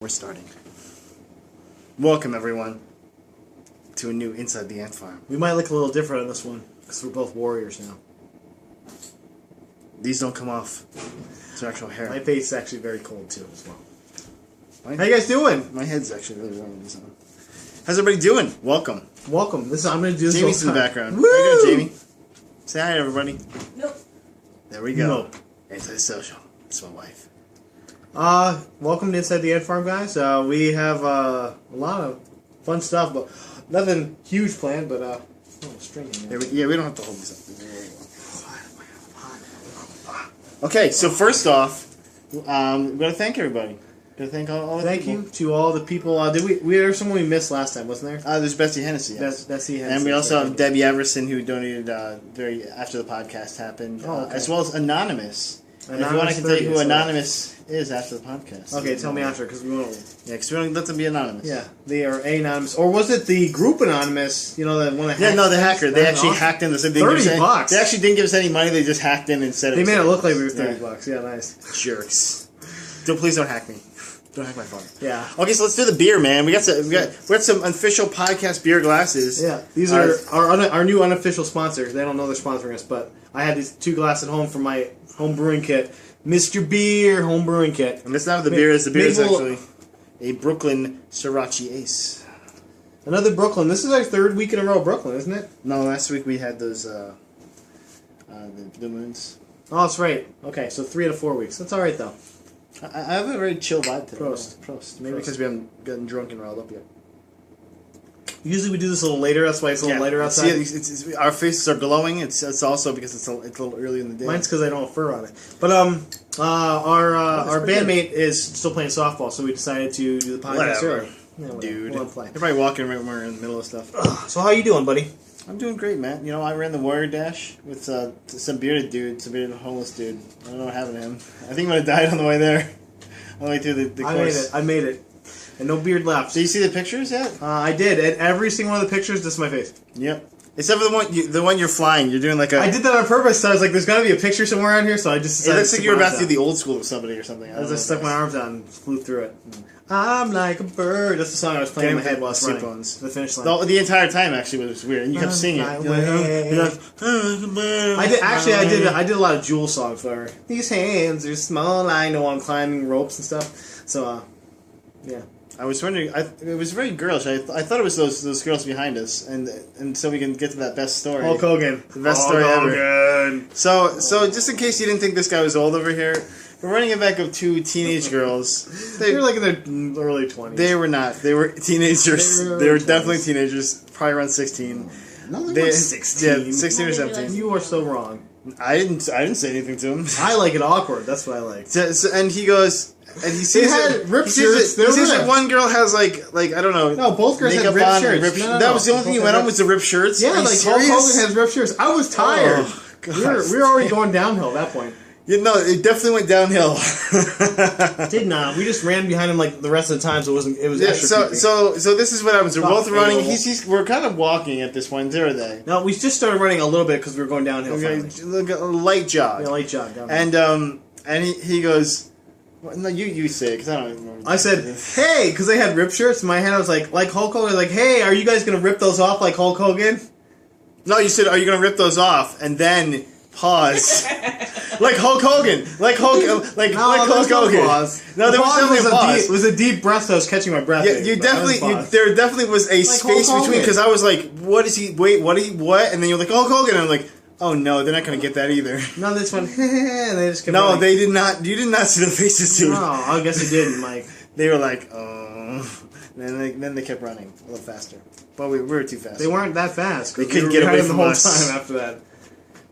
We're starting. Welcome, everyone, to a new Inside the Ant Farm. We might look a little different on this one, because we're both warriors now. These don't come off. It's actual hair. My face is actually very cold, too, as well. How you guys doing? My head's actually really warm with this on. How's everybody doing? Welcome. Welcome. I'm going to do this Jamie's in the background. Woo! How you doing, Jamie? Say hi, everybody. Nope. There we go. Nope. Antisocial. It's my wife. Welcome to Inside the Ant Farm, guys. We have a lot of fun stuff, but nothing huge planned, but, stringing. Yeah, we don't have to hold this up. Okay, so first off, we're going to thank everybody. Going to thank all the Thank people. you to all the people. There was someone we missed last time, wasn't there? There's Bessie Hennessy. Yes. Bessie Hennessy. And we also have Debbie Everson, who donated very after the podcast happened, okay. as well as Anonymous. If you want, I can tell you who Anonymous is after the podcast. Okay, tell me after, because we won't. Yeah, because we don't let them be anonymous. Yeah, they are anonymous. Or was it the group Anonymous? You know, that one that Yeah, no, the hacker. They actually hacked in. $30. They actually didn't give us any money. They just hacked in and said it. They made it look like we were $30. $30. Yeah, nice. Jerks. Please don't hack me. Don't hack my phone. Yeah. Okay, so let's do the beer, man. We got some official podcast beer glasses. Yeah, these are our new unofficial sponsors. They don't know they're sponsoring us, but I had these 2 glasses at home from my home brewing kit. Mr. Beer home brewing kit. And that's not what the beer is. The beer is actually a Brooklyn Sriracha Ace. Another Brooklyn. This is our 3rd week in a row Brooklyn, isn't it? No, last week we had those the Blue Moons. Oh, that's right. Okay, so 3 out of 4 weeks. That's all right though. I have a very chill vibe today. Prost. Maybe because we haven't gotten drunk and riled up yet. Usually we do this a little later. That's why it's a little later outside. See, our faces are glowing. It's also because it's a little early in the day. Mine's because I don't have fur on it. But our bandmate is still playing softball, so we decided to do the podcast early. Yeah, dude. We'll play. You're probably walking right when we're in the middle of stuff. So how you doing, buddy? I'm doing great, man. You know, I ran the Warrior Dash with some bearded homeless dude. I don't know what happened to him. I think he might have died on the way there. On the way through the course. I made it. And no beard left. Did you see the pictures yet? I did. And every single one of the pictures, this is my face. Yep. Except for the one you're flying. You're doing like a... I did that on purpose. So I was like, there's got to be a picture somewhere around here, so I just decided it looks like you're about to do the old school with somebody or something. I just stuck my arms out and flew through it. I'm like a bird. That's the song I was playing in my head while I was running. The finish line. The entire time actually was weird, and you kept singing it. I did a lot of Jewel songs where these hands are small. I know I'm climbing ropes and stuff. So, yeah. I was wondering. It was very girlish. I thought it was those girls behind us, and so we can get to that best story. Hulk Hogan, the best story ever. So just in case you didn't think this guy was old over here. We're running it back of 2 teenage girls. They were like in their early 20s. They were not. They were teenagers. They were definitely teenagers, probably around 16. No, they were 16. Yeah, 16 or 17. You are so wrong. I didn't say anything to him. I like it awkward. That's what I like. And he goes, and he sees had ripped shirts. He sees that one girl has like I don't know. No, both girls had ripped shirts. That was the only thing you went on was the ripped shirts. Yeah, like Hulk Hogan has ripped shirts. I was tired. Oh, we were already going downhill at that point. Yeah, no, it definitely went downhill. Did not. We just ran behind him like the rest of the time, so it was extra creepy. So this is what happens. We're both running. We're kind of walking at this point. There are they. No, we just started running a little bit because we were going downhill. Look, a light jog. Yeah, light jog. And he goes. Well, no, you say it because I don't remember. I said, "Hey," because they had ripped shirts. In my head, I was like Hulk Hogan. Like, "Hey, are you guys gonna rip those off like Hulk Hogan?" No, you said, "Are you gonna rip those off?" And then pause. Like Hulk Hogan. Like Hulk Hogan. Pause. No, there was definitely a pause. It was a deep breath, so I was catching my breath. Yeah, there definitely was a space between, because I was like, what is he, wait, what? And then you're like, Hulk Hogan, and I'm like, oh no, they're not going to get that either. No, this one, and they just kept No, running. they did not, you did not see the faces, dude. No, I guess they didn't, Mike. They were like, oh. And then they kept running a little faster. But we were too fast. They weren't that fast. They couldn't get away from the whole us. time after that.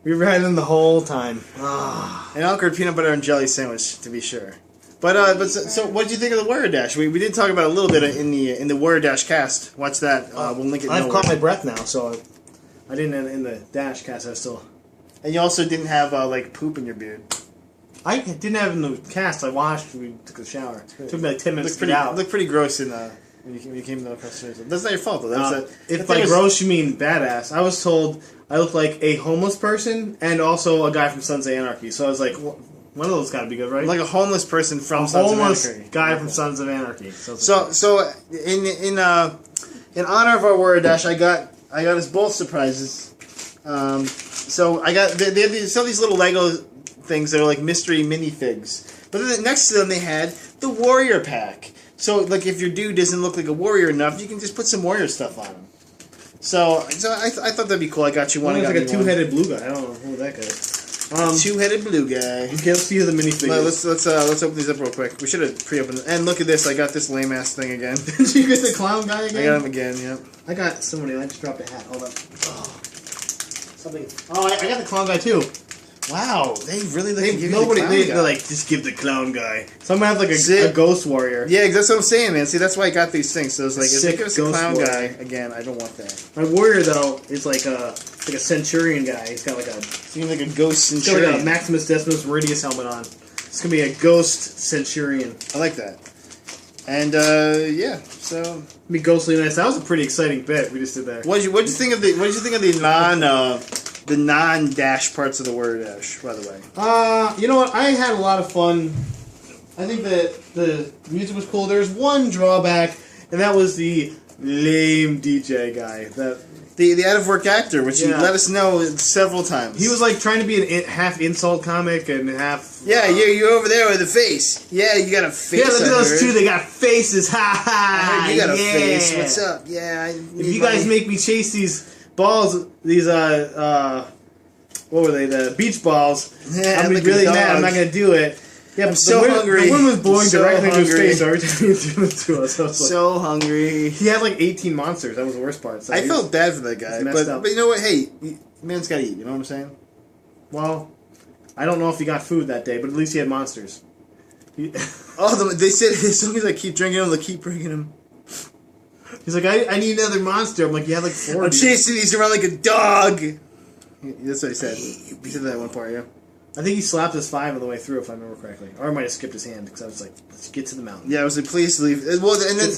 We were riding them the whole time. An awkward peanut butter and jelly sandwich, to be sure. So what did you think of the Warrior Dash? We did talk about it a little bit in the Warrior Dash cast. Watch that. We'll link it. I've caught my breath now, so I didn't in the Dash cast. I still. And you also didn't have like poop in your beard. I didn't have it in the cast. I washed. We took a shower. It took me like 10 minutes to get out. Looked pretty gross when you came to across the street. That's not your fault though. If by gross you mean badass, I was told I looked like a homeless person and also a guy from Sons of Anarchy. So I was like, One of those got to be good, right? Like a homeless person from Sons of homeless Anarchy. guy from Sons of Anarchy. So in honor of our word dash, I got us both surprises. So I got they have these little Lego things that are like mystery minifigs. But then next to them they had the Warrior Pack. So like if your dude doesn't look like a warrior enough, you can just put some warrior stuff on him. So I thought that'd be cool. I got you one. It's like a two-headed two-headed blue guy. I don't know who that guy is. Two-headed blue guy. Okay, let's see who the minifigures. Let's open these up real quick. We should have pre-opened them. And look at this. I got this lame ass thing again. Did you get the clown guy again? I got him again. Yeah. I got somebody. I just dropped a hat. Hold up. Something. Oh, I got the clown guy too. Wow, they really they're like, just give the clown guy. So I'm gonna have like a ghost warrior. Yeah, that's what I'm saying, man. See, that's why I got these things. So it's like, if they give us a clown warrior guy again, I don't want that. My warrior though is like a centurion guy. He's got like a seems like a ghost centurion. He's got like a Maximus Decimus Meridius helmet on. It's gonna be a ghost centurion. I like that. And yeah, so be ghostly nice. That was a pretty exciting bit we just did there. What'd you think of the non-dash parts of the word dash, by the way? You know what? I had a lot of fun. I think that the music was cool. There's one drawback, and that was the lame DJ guy. The out-of-work actor, which you let us know several times. He was like trying to be an half insult comic and half... Yeah, you're over there with a face. Yeah, you got a face. Yeah, look at those two. They got faces. Ha ha! I heard you got a face. What's up? Yeah. If you guys make me chase these balls, these what were they? The beach balls. Yeah, I'm really mad. I'm not gonna do it. Yeah, I'm so hungry. The wind was blowing directly into his face every time he threw it to us. I was so hungry. He had like 18 monsters. That was the worst part. So I felt bad for that guy, but you know what? Hey, man's gotta eat. You know what I'm saying? Well, I don't know if he got food that day, but at least he had monsters. They said as long as I keep drinking them, they'll keep bringing them. He's like, I need another monster. I'm like, you had like 4. I'm chasing these around like a dog. That's what he said. He said that one part, yeah. I think he slapped his 5 on the way through, if I remember correctly. Or I might have skipped his hand, because I was like, let's get to the mountain. Yeah, I was like, please leave. Well, and then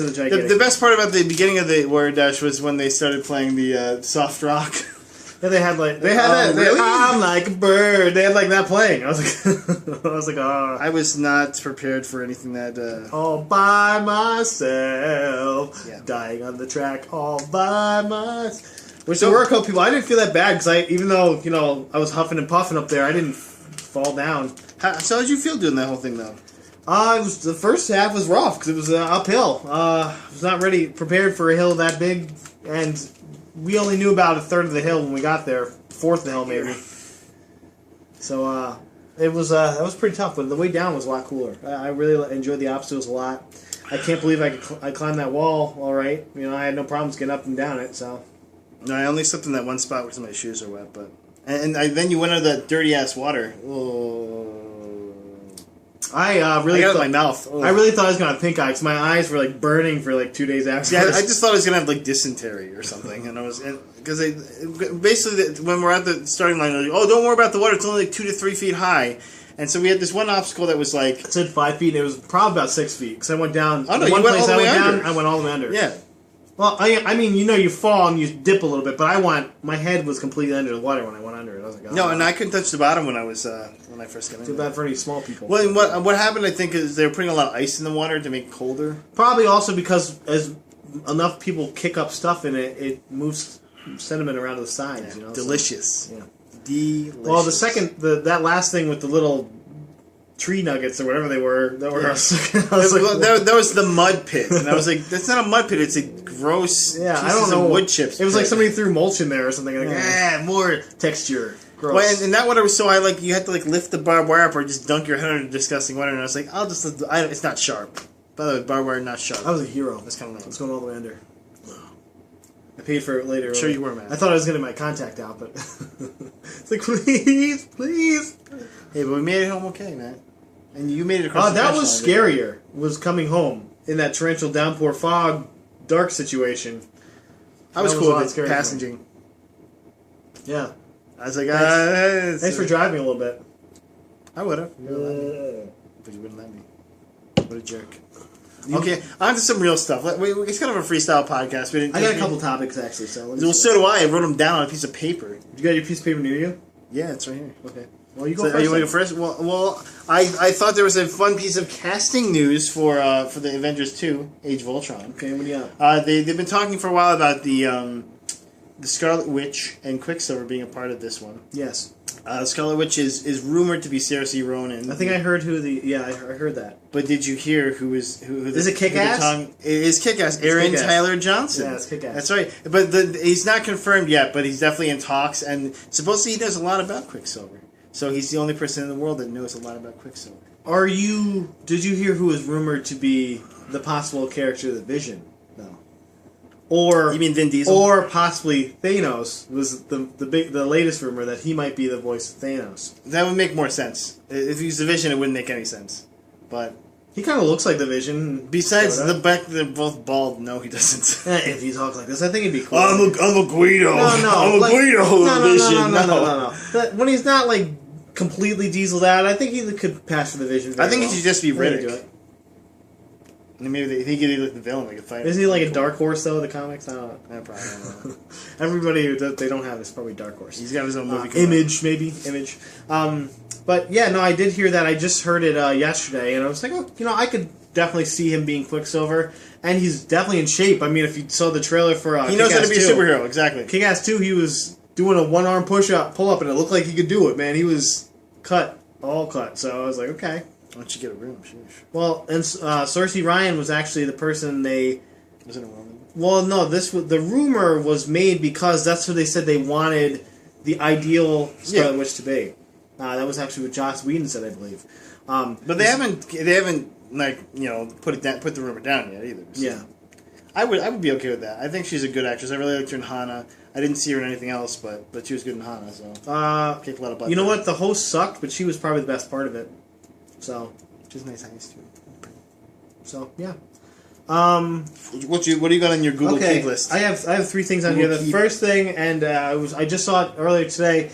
the best part about the beginning of the word dash was when they started playing the soft rock. Yeah, they had that. Really? I'm like a bird. They had like that playing. I was like, oh. I was not prepared for anything that. All by myself, dying on the track, all by myself. Which there were a couple people. I didn't feel that bad because even though I was huffing and puffing up there, I didn't fall down. So how'd you feel doing that whole thing though? The first half was rough because it was uphill. I was not prepared for a hill that big, and we only knew about a third of the hill when we got there, fourth of the hill maybe. So it was that was pretty tough, but the way down was a lot cooler. I really enjoyed the obstacles a lot. I can't believe I climbed that wall all right. I had no problems getting up and down it. So. No, I only slipped in that one spot where some of my shoes are wet, but then you went under that dirty ass water. Oh. I got it in my mouth. Oh. I really thought I was gonna have pink eye because my eyes were like burning for like 2 days after. Yeah, I just thought I was gonna have like dysentery or something, and because basically when we're at the starting line, they're like, oh, don't worry about the water. It's only like 2 to 3 feet high. And so we had this one obstacle that was like... It said 5 feet, and it was probably about 6 feet. Because I went down... Oh, no, you went all the way under. I went all the way under. Yeah. Well, I mean, you fall and you dip a little bit, but my head was completely under the water when I went under it. I was like, oh, no, and I couldn't touch the bottom when I first got in. Too bad for any small people. Well, what happened, I think, is they were putting a lot of ice in the water to make it colder. Probably also because as enough people kick up stuff in it, it moves sediment around to the sides. Yeah, delicious. So, yeah. Delicious. Well, that last thing with the little tree nuggets or whatever they were, that was the mud pit, and I was like, that's not a mud pit, it's a gross I don't know, wood chips it was pit. like somebody threw mulch in there or something like more texture. Gross. Well, and that water was so you had to like lift the barbed wire up or just dunk your head under disgusting water, and I was like, it's not sharp. By the way, barbed wire not sharp. I was a hero. That's kind of lame. It's going all the way under. I paid for it later. I'm sure you were, man. I thought I was getting my contact out, but it's like, please. Hey, but we made it home okay, man. And you made it across the that was scarier, was coming home in that torrential downpour fog, dark situation. I was cool with passenging. Yeah. I was like, thanks for driving a little bit. I would have. But you wouldn't let me. What a jerk. Okay, on to some real stuff. It's kind of a freestyle podcast. I got a couple topics, actually. So do I. I wrote them down on a piece of paper. You got your piece of paper near you? Yeah, it's right here. Okay. Well, you go So, first. you want to then. go first? Well, I thought there was a fun piece of casting news for the Avengers 2: Age of Ultron. Okay, what do you got? They've been talking for a while about the Scarlet Witch and Quicksilver being a part of this one. Yes. Scarlet Witch is rumored to be Saoirse Ronan. I think I heard who the... Yeah, I heard that. But did you hear who is who? Is it Kick-Ass? It is Kick-Ass. Aaron Kick-Ass. Tyler Johnson. Yeah, it's Kick-Ass. That's right. But he's not confirmed yet, but he's definitely in talks. And supposedly he knows a lot about Quicksilver. So he's the only person in the world that knows a lot about Quicksilver. Did you hear who was rumored to be the possible character of the Vision? No. Or You mean Vin Diesel? Or possibly Thanos was the latest rumor that he might be the voice of Thanos. That would make more sense. If he's the Vision, it wouldn't make any sense. But He kind of looks like the Vision. besides Sort of. the fact that they're both bald, no, he doesn't. If he talked like this, I think it'd be cool. I'm a Guido. No, I'm a like- Guido of the Vision. No. But when he's not like completely dieseled out, I think he could pass for the Vision. I think he should just be I think he'd do Riddick. it. And maybe he could be like the villain, like a fighter. Isn't he like a Dark Horse though? The comics, I don't know. Yeah, probably. I don't know. Everybody that they don't have is probably Dark Horse. He's got his own movie. coming out. Image, maybe Image. But yeah, no, I did hear that. I just heard it yesterday, and I was like, oh, I could definitely see him being Quicksilver, and he's definitely in shape. I mean, if you saw the trailer for He knows how to be a Kick-Ass 2, superhero, exactly. Kick-Ass 2, he was doing a one-arm pull-up, and it looked like he could do it, man. He was all cut. So I was like, okay. Why don't you get a room? Sheesh. Well, and Saoirse Ryan was actually the person they... Wasn't it woman? Well, no, the rumor was made because that's what they said they wanted the ideal Scarlet Witch to be. That was actually what Joss Whedon said, I believe. But they haven't like put the rumor down yet either. So. Yeah. I would be okay with that. I think she's a good actress. I really liked her in Hana. I didn't see her in anything else, but she was good in Hana. So kicked a lot of butt. You know what? The host sucked, but she was probably the best part of it. So She's a nice heist too. yeah. What do you got on your Google Okay, Keep list? I have three things on Google here. The Keep. first thing, and I just saw it earlier today.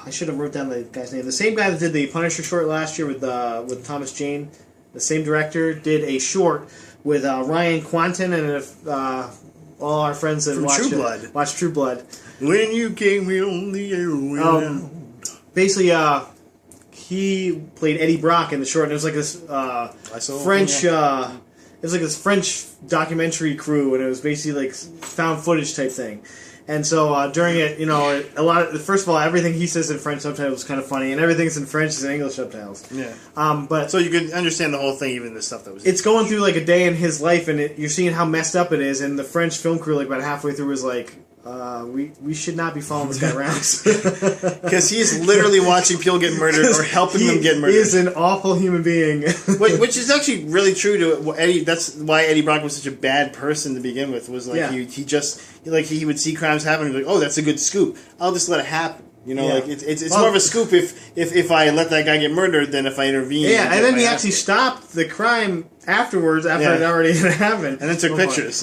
I should have wrote down the guy's name. The same guy that did the Punisher short last year with Thomas Jane, the same director, did a short with Ryan Quanten, and if all our friends that From watch True Blood. When you came in on the air. Basically, he played Eddie Brock in the short, and it was like this French. It was like this French documentary crew, and it was basically like found footage type thing. And so during it, first of all, everything he says in French subtitles is kind of funny, and everything's in French is in English subtitles. Yeah. But So you could understand the whole thing, even the stuff that was. it's going through like a day in his life, and you're seeing how messed up it is. And the French film crew, like about halfway through, was like, "We should not be following this guy around." Because he is literally watching people get murdered or helping them get murdered. He is an awful human being. Which is actually really true to Eddie. That's why Eddie Brock was such a bad person to begin with. Was like Yeah. he just he would see crimes happen and be like, oh, that's a good scoop. I'll just let it happen. Yeah. Like it's more of a scoop if I let that guy get murdered than if I intervene. Yeah, and then he I actually have to. stopped the crime afterwards after it already had happened. And then took pictures.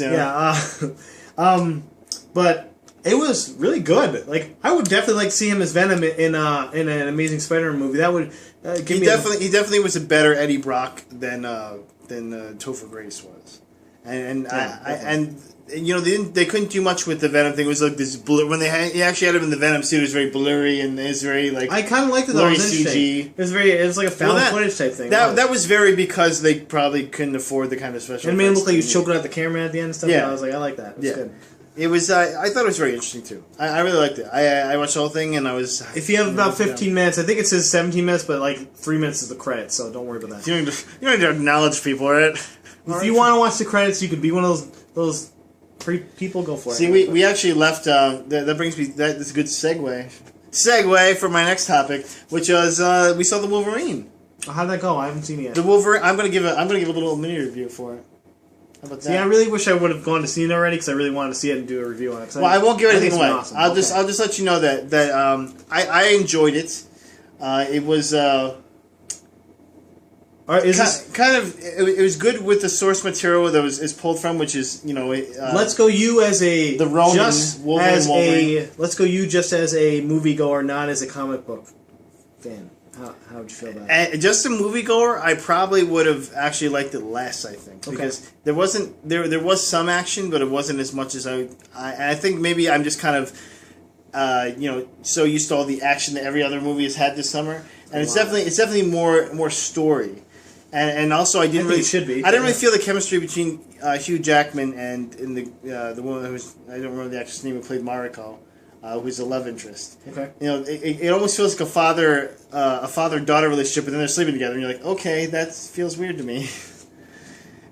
But it was really good. Like I would definitely like to see him as Venom in an Amazing Spider-Man movie. That would give He me definitely was a better Eddie Brock than Topher Grace was, and they couldn't do much with the Venom thing. It was like this blur when he actually had him in the Venom suit. It was very blurry and it's very like I kind of liked it though. It was blurry interesting. CG. It was like a found footage type thing. That was very because they probably couldn't afford the kind of special. And it made him effects look like he was they choking out the camera at the end and stuff. Yeah. And I was like, I like that. It was good. It was. I thought it was very interesting too. I really liked it. I watched the whole thing and I was. If you have about 15 minutes, I think it says 17 minutes, but like 3 minutes is the credits, so don't worry about that. You don't need to acknowledge people, right? If you want to watch the credits, you could be one of those free people. Go for it. See, we actually left. That brings me. That's a good segue for my next topic, which was we saw the Wolverine. How'd that go? I haven't seen it yet. The Wolverine. I'm gonna give a little mini review for it. How about that? See, I really wish I would have gone to see it already because I really wanted to see it and do a review on it. Well, I won't give anything away. Awesome. I'll just let you know that I enjoyed it. It was it was good with the source material that is pulled from, which is let's go you as a the Roman Wolverine. Let's go you just as a moviegoer, not as a comic book fan. How would you feel about it? Just a moviegoer, I probably would have actually liked it less. I think because there wasn't there was some action, but it wasn't as much as I think maybe I'm just kind of so used to all the action that every other movie has had this summer, and it's definitely more story, and also I didn't really feel the chemistry between Hugh Jackman and the woman who's, I don't remember the actress name, who played Mariko, who's the love interest. Okay. It almost feels like a father-daughter relationship, but then they're sleeping together, and you're like, okay, that feels weird to me.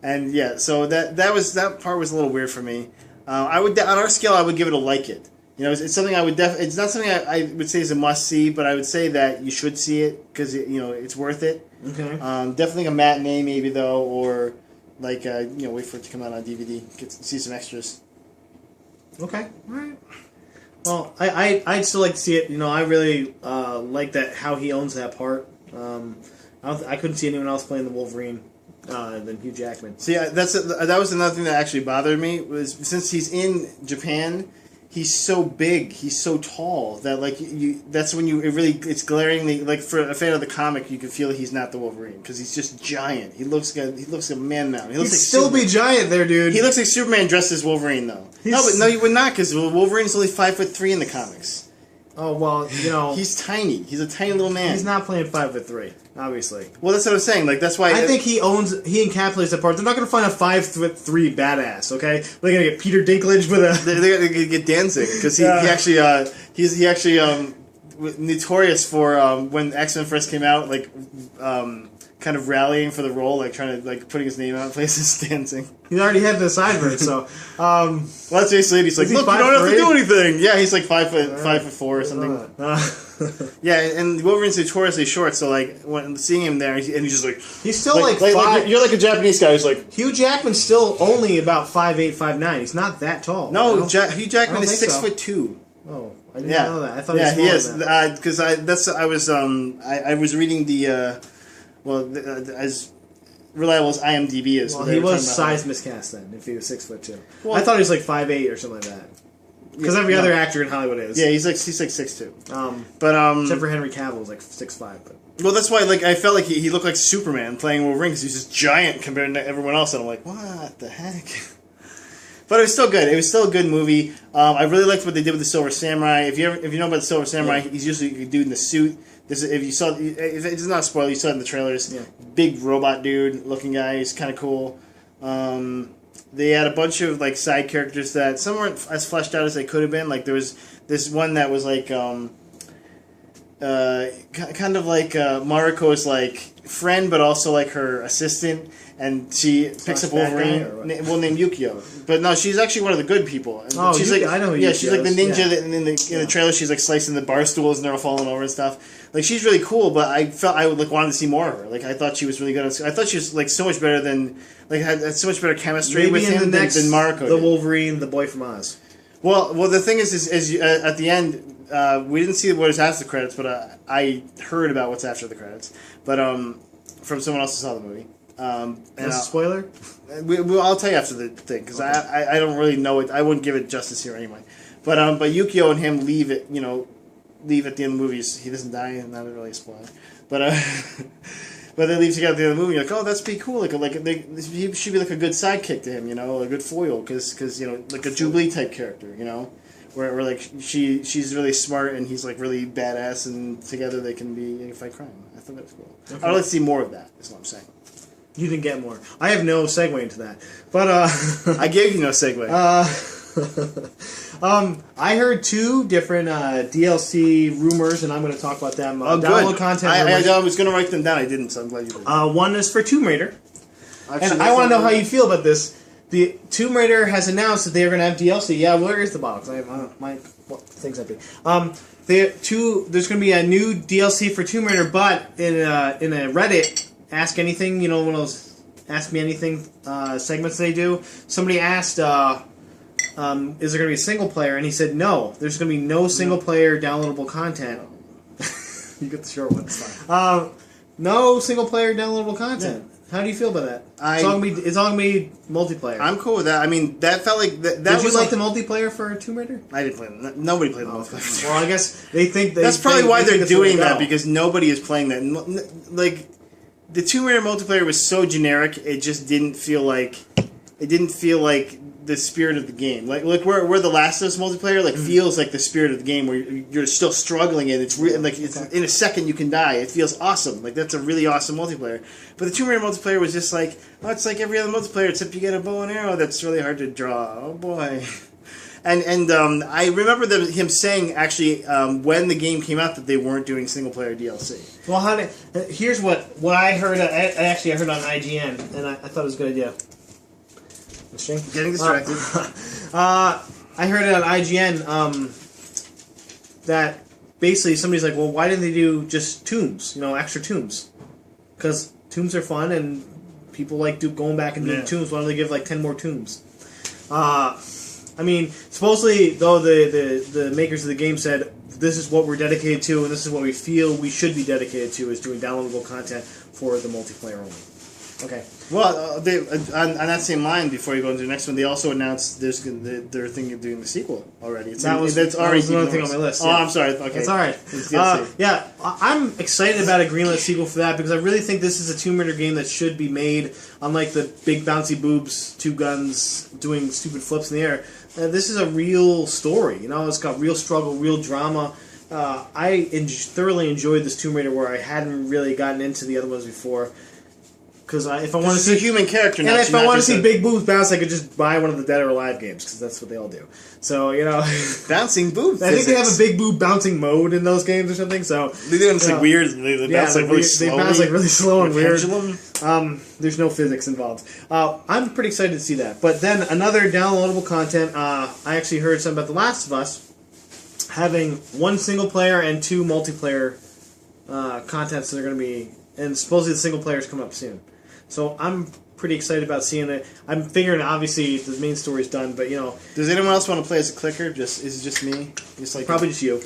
And yeah, so that part was a little weird for me. I would, on our scale, I would give it a like it. It's something I would it's not something I would say is a must see, but I would say that you should see it because it's worth it. Okay. Definitely a matinee maybe though, or like wait for it to come out on DVD, see some extras. Okay. All right. Well, I'd still like to see it. I really like that how he owns that part. I couldn't see anyone else playing the Wolverine than Hugh Jackman. See, that was another thing that actually bothered me, was since he's in Japan, he's so big, he's so tall that that's when it's glaringly, like, for a fan of the comic, you can feel he's not the Wolverine because he's just giant. He looks like a man mountain. He'd still be giant there, dude. He looks like Superman dressed as Wolverine though. No, you would not, because Wolverine's only 5'3" in the comics. Oh well, he's tiny. He's a tiny little man. He's not playing 5'3", obviously. Well, that's what I'm saying. Like, that's why I think he encapsulates that part. They're not going to find a 5'3" badass. Okay, they're going to get Peter Dinklage with a. They're going to get Danzig because he actually notorious for when X-Men first came out, kind of rallying for the role, like trying to putting his name out in places, dancing. He already had the sideburns, so. Well, that's basically it. He's like, look, you don't have to do anything. Yeah, he's like 5'4" or something. Yeah, and Wolverine's notoriously short, so when seeing him there, and he's just like, he's still five. You're like a Japanese guy who's like, Hugh Jackman's still only about 5'8", 5'9". He's not that tall. No, Hugh Jackman is 6'2". Oh, I didn't know that. I thought he is. Because I was reading the as reliable as IMDb is. Well, he was size miscast then, if he was 6'2". Well, I thought he was 5'8" or something like that. Because every other actor in Hollywood is. Yeah, he's 6'2". Except for Henry Cavill was 6'5". But well, that's why I felt like he looked like Superman playing Wolverine because he's just giant compared to everyone else, and I'm like, what the heck? But it was still good. It was still a good movie. I really liked what they did with the Silver Samurai. If you know about the Silver Samurai, he's usually a dude in the suit. If it's not a spoiler, you saw it in the trailers. Yeah. Big robot dude looking guy. He's kind of cool. They had a bunch of side characters that some weren't as fleshed out as they could have been. Like there was this one that was kind of like Mariko's friend, but also her assistant. And she picks up Wolverine, named Yukio. But no, she's actually one of the good people. And she's I know who Yukio she's like the ninja that in the trailer she's slicing the bar stools and they're all falling over and stuff. She's really cool, but I felt I would wanted to see more of her. I thought she was really good. I thought she was so much better than had so much better chemistry with him than Mariko. The Wolverine, the boy from Oz. Well, the thing is at the end we didn't see what was after the credits, but I heard about what's after the credits. But from someone else who saw the movie. That's a spoiler? I'll tell you after the thing, because I don't really know it. I wouldn't give it justice here anyway. But Yukio and him leave at the end of the movie. He doesn't die, not really a spoiler. But but they leave together at the end of the movie. You're like, oh, that's pretty cool. He should be a good sidekick to him, a good foil, because a Jubilee type character, where she's really smart and he's really badass, and together they can fight crime. I thought that was cool. Okay. I'd like to see more of that. Is what I'm saying. You didn't get more. I have no segue into that. But I gave you no segue. I heard 2 different DLC rumors, and I'm going to talk about them. Download content. I was going to write them down. I didn't, so I'm glad you did. One is for Tomb Raider, and I want to know how you feel about this. The Tomb Raider has announced that they are going to have DLC. Yeah, where is the box? I have my thing's empty. There's going to be a new DLC for Tomb Raider, but in a Reddit. Ask Anything, one of those Ask Me Anything segments they do. Somebody asked, is there going to be a single player? And he said, no, there's going to be no single player downloadable content. You get the short one. No single player downloadable content. Yeah. How do you feel about that? It's all going to be multiplayer. I'm cool with that. I mean, that felt like... Did you like the multiplayer for Tomb Raider? I didn't play it. Nobody played the multiplayer. Well, I guess they think... That's probably why they're doing that, because nobody is playing that. The Tomb Raider multiplayer was so generic, it just didn't feel like the spirit of the game. Like where the Last of Us multiplayer feels like the spirit of the game, where you're still struggling and it's in a second you can die. It feels awesome. Like that's a really awesome multiplayer. But the Tomb Raider multiplayer was just like, oh, it's like every other multiplayer except you get a bow and arrow that's really hard to draw. Oh boy. And I remember him saying actually when the game came out that they weren't doing single player DLC. Well, here's what I heard. I heard on IGN, and I thought it was a good idea. Getting distracted. I heard it on IGN that basically somebody's like, well, why didn't they do just tombs? Extra tombs, because tombs are fun and people like going back and doing tombs. Why don't they give 10 more tombs? I mean, supposedly, though, the makers of the game said, this is what we're dedicated to, and this is what we feel we should be dedicated to, is doing downloadable content for the multiplayer only. Okay. Well, on that same line, before you go into the next one, they also announced they're thinking of doing the sequel already. That was another thing on my list. Oh, I'm sorry. Okay. That's all right. Yeah, I'm excited about a greenlit sequel for that, because I really think this is a Tomb Raider game that should be made, unlike the big bouncy boobs, two guns doing stupid flips in the air. This is a real story. It's got real struggle, real drama. I thoroughly enjoyed this Tomb Raider, where I hadn't really gotten into the other ones before. Because if I want to see a human character, and if I want to see big boobs bounce, I could just buy one of the Dead or Alive games, because that's what they all do. So bouncing boobs. I think they have a big boob bouncing mode in those games or something. So they do it weird. They bounce really slowly. They bounce really slow and weird. Pendulum. There's no physics involved. I'm pretty excited to see that. But then another downloadable content. I actually heard something about The Last of Us having one single player and two multiplayer contents that are going to be, and supposedly the single player is coming up soon. So I'm pretty excited about seeing it. I'm figuring obviously the main story's done, but does anyone else want to play as a clicker? Is it just me? Probably just you.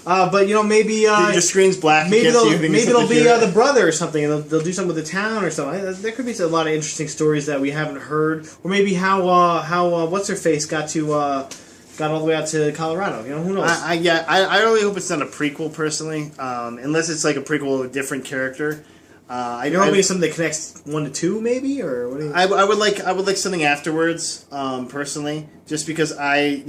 But maybe your screen's black. Maybe they'll be the brother or something, and they'll do something with the town or something. There could be a lot of interesting stories that we haven't heard, or maybe how what's her face got all the way out to Colorado. Who knows? I really hope it's not a prequel personally, unless it's like a prequel of a different character. You're hoping something that connects 1 to 2, maybe, or what do you? I would like something afterwards, personally, just because I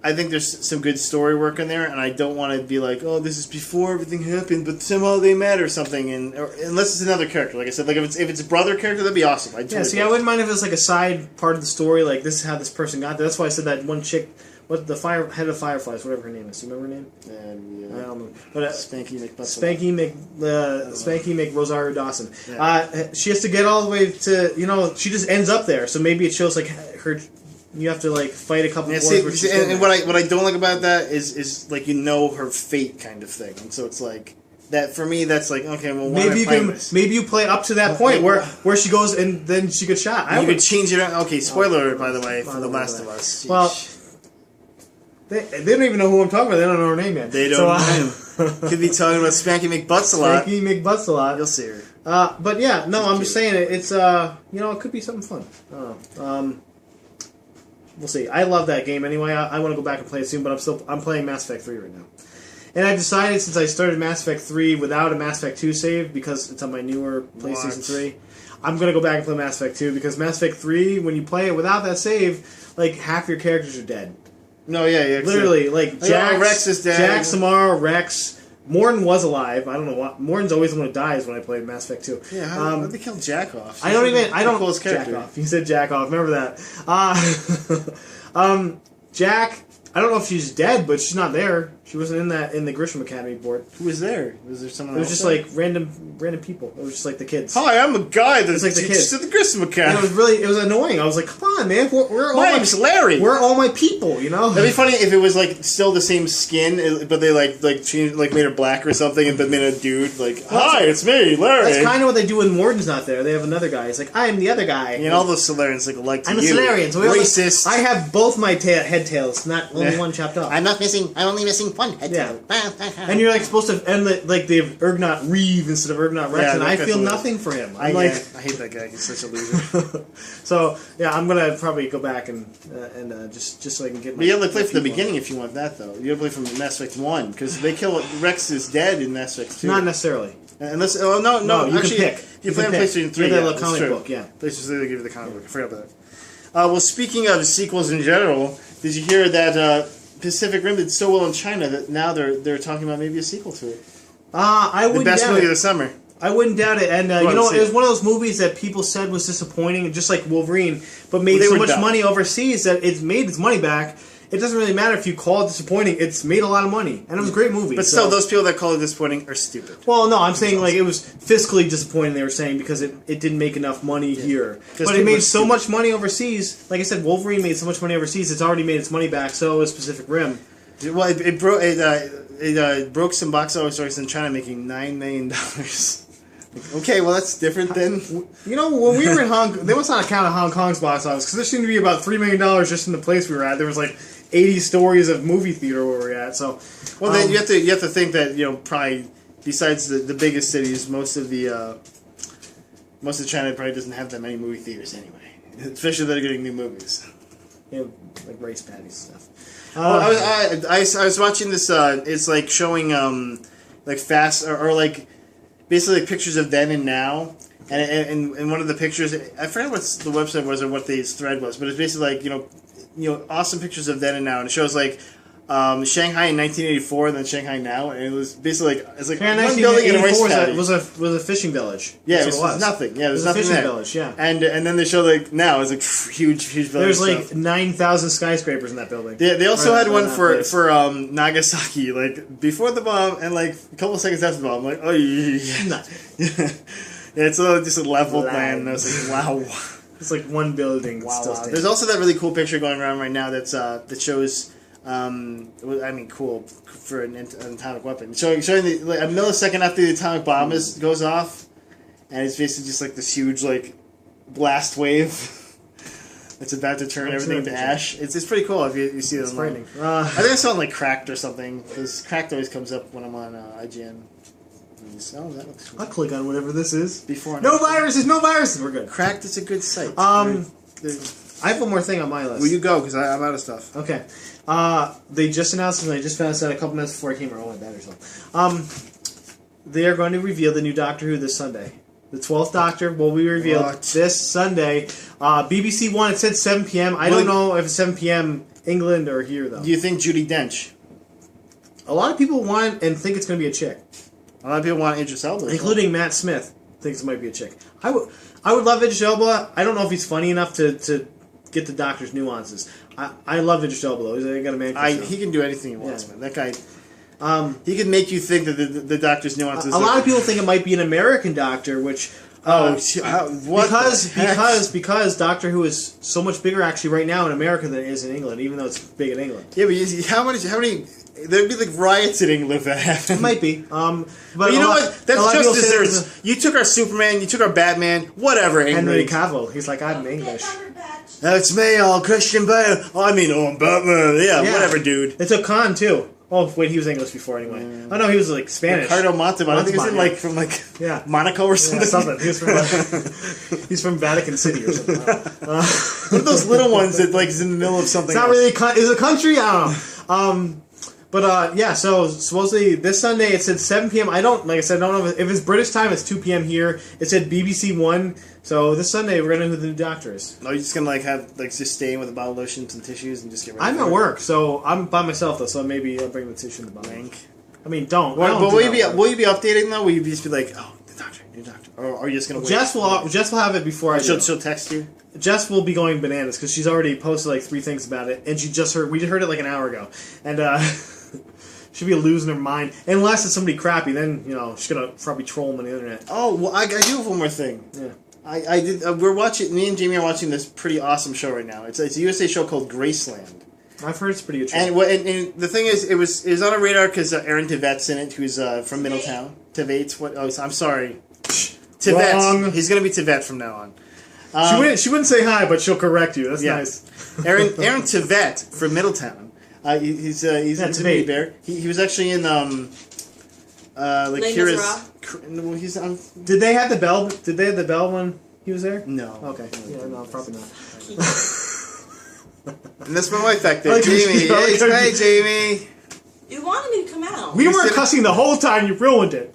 think there's some good story work in there, and I don't want to be like, oh, this is before everything happened, but somehow they met or something, unless it's another character. Like I said, if it's a brother character, that'd be awesome. I wouldn't mind if it's like a side part of the story, like this is how this person got there. That's why I said that one chick. What the head of Fireflies, whatever her name is. Do you remember her name? I don't know. But Spanky Spanky Rosario Dawson. Yeah. She has to get all the way to she just ends up there. So maybe it shows her. You have to fight a couple. Yeah, and what I don't like about that is her fate kind of thing, and so it's like. That for me, that's like okay. Well, maybe you play up to that point where she goes and then she gets shot. You could change it. Okay, spoiler by the way for The Last of Us. Well, they don't even know who I'm talking about. They don't know her name yet. They don't know. Could be talking about Spanky McButts a lot. Spanky McButts a lot. You'll see her. But yeah, no, I'm just saying it's it could be something fun. I don't know. We'll see. I love that game anyway. I want to go back and play it soon, but I'm playing Mass Effect 3 right now. And I've decided, since I started Mass Effect 3 without a Mass Effect 2 save, because it's on my newer PlayStation 3, I'm going to go back and play Mass Effect 2, because Mass Effect 3, when you play it without that save, half your characters are dead. No, yeah. Literally, Jax, Rex is dead. Jax, Samara, Rex. Morton was alive. I don't know what. Morton's always the one who dies when I played Mass Effect 2. Yeah, how did they kill Jack off? I don't coolest character. Jack off. You said Jack off. Remember that. Jack, I don't know if she's dead, but she's not there. She wasn't in the Grisham Academy board. Who was there? Was there someone else? It was just random people. It was just the kids. Hi, I'm a guy that's the kids at the Grisham Academy. It was annoying. I was like, come on, man. My name's Larry. We're all my people, That'd be funny if it was still the same skin, but they changed made her black or something, but made a dude hi, it's me, Larry. That's kind of what they do when Morton's not there. They have another guy. He's like, I'm the other guy. And all those Solarians like to I'm you. I'm a Solarian. So racist. I have both my head tails, not only one chopped off. I'm only missing one head tail. And you're supposed to end the Ergonaut Reeve instead of Ergonaut Rex, and I feel nothing for him. I hate that guy. He's such a loser. So yeah, I'm gonna probably go back and just so I can get. But you have to play from the beginning if you want that though. You have to play from Mass Effect 1 because they kill Rex is dead in Mass Effect 2. Not necessarily. Unless, oh no, you actually, can pick. you play on PlayStation 3. You have Yeah, that comic book, yeah. PlayStation 3 they give you the comic book. I forgot about that. Well, speaking of sequels in general, did you hear that Pacific Rim did so well in China that now they're talking about maybe a sequel to it? I wouldn't the best doubt movie it. of the summer. I wouldn't doubt it. And you know, it was one of those movies that people said was disappointing, just like Wolverine, but made so much money overseas that it's made its money back. It doesn't really matter if you call it disappointing. It's made a lot of money, and it was a great movie. But still, those people that call it disappointing are stupid. Well, no, I'm saying like it was fiscally disappointing. They were saying because it didn't make enough money here, but it made so much money overseas. Like I said, Wolverine made so much money overseas. It's already made its money back. So was Pacific Rim. Well, it broke some box office records in China, making $9 million. Okay, well that's different than... You know, when we were in Hong Kong, they must not count Hong Kong's box office, because there seemed to be about $3 million just in the place we were at. There was like 80 stories of movie theater where we were at, so... Well, then you have to think that, you know, probably, besides the biggest cities, most of China probably doesn't have that many movie theaters anyway. Especially that are getting new movies. Yeah, like race patties and stuff. Well, I was watching this, it's like showing, like fast, or like... basically like pictures of then and now, and one of the pictures, I forgot what the website was or what the thread was, but it's basically like you know awesome pictures of then and now, and it shows like Shanghai in 1984 and then Shanghai now, and it was basically like it's like one building in a rice paddy. was a fishing village. Yeah, it was nothing. Yeah, there's nothing fishing there. Village. Yeah, and then they show like now it's like huge building. There's like 9,000 skyscrapers in that building. Yeah, they also had one for Nagasaki, like before the bomb and like a couple of seconds after the bomb. Like, oh yeah, yeah, it's just a level plan. I was like, wow. It's like one building. Wow. There's also that really cool picture going around right now that's that shows. I mean, cool for an atomic weapon. Showing like a millisecond after the atomic bomb goes off, and it's basically just like this huge like blast wave that's about to turn everything to ash. It's pretty cool if you see it online. I think I saw it like Cracked or something, because Cracked always comes up when I'm on IGN. Oh, that looks cool. I'll click on whatever this is. No viruses. We're good. Cracked is a good site. I have one more thing on my list. Will you go? Because I'm out of stuff. Okay. They just announced, and I just found this out a couple minutes before I came around with that or something. They are going to reveal the new Doctor Who this Sunday. The 12th Doctor will be revealed this Sunday. BBC One, it said 7 p.m. I don't know if it's 7 p.m. England or here, though. Do you think Judi Dench? A lot of people want and think it's going to be a chick. A lot of people want Idris Elba. Including Matt Smith thinks it might be a chick. I would love Idris Elba. I don't know if he's funny enough to get the Doctor's nuances. I love Idris Elba, though. He's got a man. He can do anything he wants, man. That guy... he can make you think that the Doctor's nuances... A lot of people think it might be an American Doctor, which... because Doctor Who is so much bigger actually right now in America than it is in England, even though it's big in England. Yeah, but how many... There'd be like riots in England if that happened. It might be. But you know what? That's just desserts. You took our Superman, you took our Batman, whatever, England. Henry Cavill. He's like, I'm English. That's me, Christian Bale. I'm Batman. Yeah, whatever, dude. They took Khan, too. Oh, wait, he was English before anyway. Oh, no, he was like Spanish. Ricardo Montalban. I think he was from Monaco or something. Yeah, something. He's from Vatican City or something. One of those little ones that like is in the middle of something. It's not really is it a country? I don't know. But so supposedly this Sunday it said 7 p.m. I don't know if it's British time. It's 2 p.m. here. It said BBC One. So this Sunday we're gonna know who the new Doctor is. Oh, you're just gonna just stay in with a bottle of lotion, some tissues, and just get ready. I'm at work, so I'm by myself though. So maybe I'll bring the tissue in the bottle. I mean, don't. But will you be updating though? Will you just be like, oh, new Doctor, or are you just gonna wait? Jess will have it before I do. She'll text you. Jess will be going bananas because she's already posted like 3 things about it, and we heard it like an hour ago, and she'll be losing her mind unless it's somebody crappy. Then she's gonna probably troll them on the internet. Oh well, I do have one more thing. Yeah, I did. Me and Jamie are watching this pretty awesome show right now. It's a USA show called Graceland. I've heard it's pretty good. And the thing is, it was on our radar because Aaron Tveit's in it, who's from Middletown. Tveit's what? Oh, I'm sorry. Tveit. Wrong. He's gonna be Tveit from now on. She wouldn't say hi, but she'll correct you. That's nice. Aaron Tveit from Middletown. He's a Tveit bear. He was actually in Kira's. Well, he's on. Did they have the bell? Did they have the bell when he was there? No. Okay. Yeah, no, probably not. And that's my wife back there, Jamie. Hey, Jamie. You wanted me to come out. We weren't cussing the whole time. You ruined it.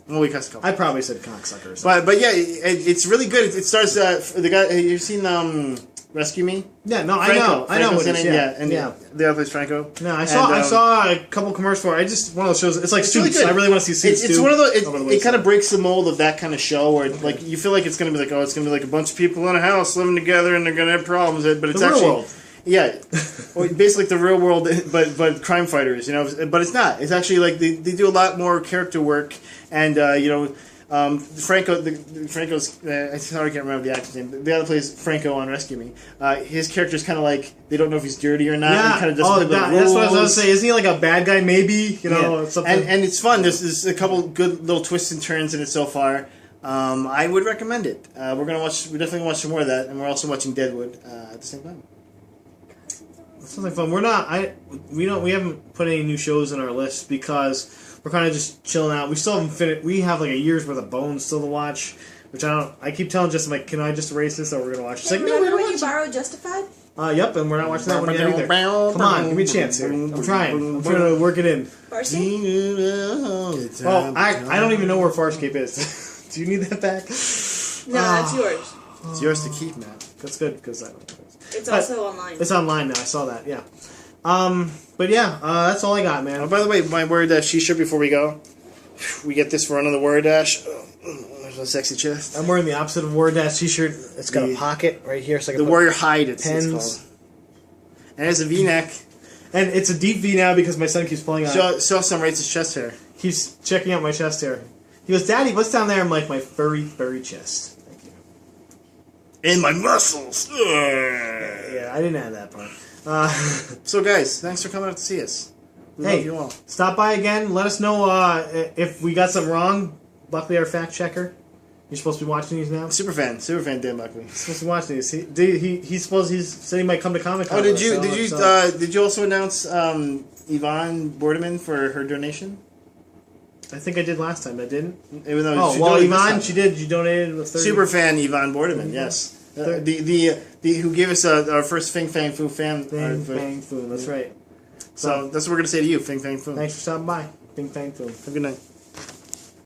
Well, we cussed a couple. I probably said cocksucker or something. But yeah, it's really good. It stars the guy. You've seen Rescue Me? Yeah, no, Franco. I know Franco's what it in is. it. Yeah, And yeah. the other plays Franco. No, I saw a couple commercials for it. I just one of those shows. It's like really Suits. good. I really want to see Suits. It's too, one of those. over the It kind of wayside. breaks the mold of that kind of show where like you feel like it's going to be like it's going to be like a bunch of people in a house living together and they're going to have problems. But it's The real actually world. yeah, well, basically like the real world, but crime fighters. But it's not. It's actually like they do a lot more character work and Franco's. I sorry, I can't remember the actor's name. The other plays Franco on Rescue Me. His character's kind of like they don't know if he's dirty or not. Yeah, He kind of doesn't play by the that's what I was going to rules. say. Isn't he like a bad guy? Maybe something. And it's fun. There's a couple good little twists and turns in it so far. I would recommend it. We're definitely gonna watch some more of that, and we're also watching Deadwood at the same time. That sounds like fun. We haven't put any new shows on our list because we're kind of just chilling out. We still haven't finished. We have like a year's worth of Bones still to watch, which I keep telling Justin, like, can I just erase this or we're gonna watch? She's like, no, we're Remember gonna when you watch borrowed Justified? it. Yep, and we're not watching that one yet either. Come on, give me a chance here. I'm trying to work it in. Farscape? Well, I don't even know where Farscape is. Do you need that back? No, that's yours. It's yours to keep, Matt. That's good because I don't know. It's also online. It's online now. I saw that. Yeah. But yeah, that's all I got, man. Oh, by the way, my word dash t-shirt before we go. We get this for another word dash. There's a sexy chest. I'm wearing the opposite of Word Dash t-shirt. It's got a pocket right here, so I can The put Warrior Hide. It's pens. called. And it's a V-neck. And it's a deep V now because my son keeps pulling on it. Show some rates his chest hair. He's checking out my chest hair. He goes, "Daddy, what's down there?" I'm like, "My furry chest." Thank you. And my muscles. Yeah, I didn't add that part. So guys, thanks for coming out to see us. We Hey, love you all. stop by again. Let us know if we got something wrong. Buckley, our fact checker. You're supposed to be watching these now. Superfan Dan Buckley. He's supposed to be watching these. He said he might come to Comic-Con. Oh, with us, did you also announce Yvonne Bordeman for her donation? I think I did last time. I didn't. Even though Oh, she well, donated this Yvonne, time. she did. You donated with 30. Superfan Yvonne Bordeman, yes. The who gave us our first Fing Fang Fu fan. Bang, bang, food. That's right. So that's what we're gonna say to you, Fing Fang Fu. Thanks for stopping by. Bing, bang, food. Have a good night.